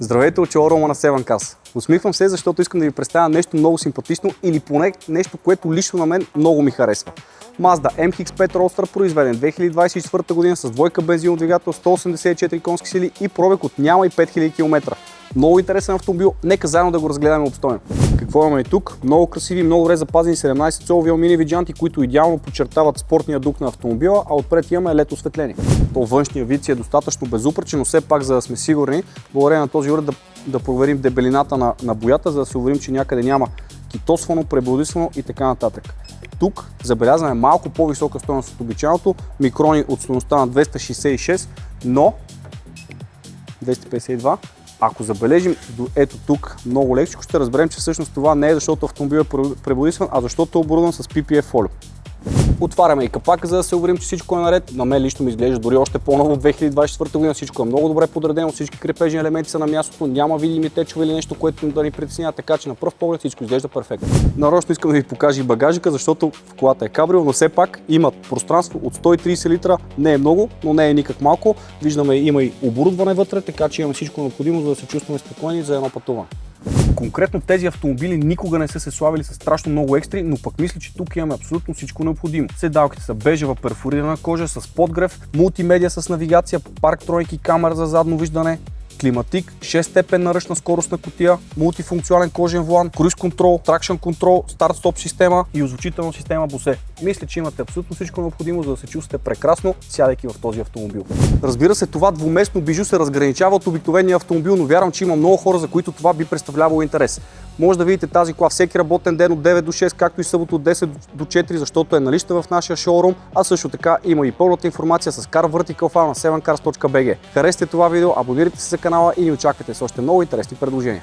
Здравейте от шоурума на Seven Cars. Усмихвам се, защото искам да ви представя нещо много симпатично или поне нещо, което лично на мен много ми харесва. Mazda MX-5 Roadster, произведен 2024 година с двойка бензинов двигател, 184 конски сили и пробег от няма и 5000 км. Много интересен автомобил, нека заедно да го разгледаме обстойно. Какво имаме и тук? Много красиви, много добре запазени 17-цолови алуминиеви джанти, които идеално подчертават спортния дух на автомобила, а отпред имаме LED осветление. То външния вид си е достатъчно безупречен, но все пак, за да сме сигурни, благодарение на този уред да проверим дебелината на боята, за да се уверим, че някъде няма китосвано, пребладисвано и така нататък. Тук забелязваме малко по-висока стойност от обичайното, микрони от стойността на 266, но 252. Ако забележим ето тук много лекчко, ще разберем, че всъщност това не е защото автомобил е пребладисван, а защото е оборудван с PPF фолио. Отваряме и капака, за да се уверим, че всичко е наред. На мен лично ми изглежда дори още по-ново от 2024 година. Всичко е много добре подредено, всички крепежни елементи са на мястото, няма видими течове или нещо, което да ни притеснява, така че на пръв поглед всичко изглежда перфектно. Нарочно искам да ви покажа и багажника, защото в колата е кабрио, но все пак имат пространство от 130 литра. Не е много, но не е никак малко. Виждаме, има и оборудване вътре, така че имаме всичко необходимо, за да се чувстваме спокойни за едно пътуване. Конкретно тези автомобили никога не са се славили с страшно много екстри, но пък мисля, че тук имаме абсолютно всичко необходимо. Седалките са бежева перфорирана кожа с подгрев, мултимедия с навигация, парктроники, камера за задно виждане, климатик, 6-степенна ръчна скоростна кутия, мултифункционален кожен волан, круиз контрол, тракшн контрол, старт-стоп система и озвучителна система Bose. Мисля, че имате абсолютно всичко необходимо, за да се чувствате прекрасно, сядайки в този автомобил. Разбира се, това двуместно бижу се разграничава от обикновения автомобил, но вярвам, че има много хора, за които това би представлявало интерес. Може да видите тази кола всеки работен ден от 9 до 6, както и събота от 10 до 4, защото е налична в нашия шоурум, а също така има и пълната информация с Car Vertical File на 7cars.bg. Харесайте това видео, абонирайте се за канала и ни очаквайте с още много интересни предложения.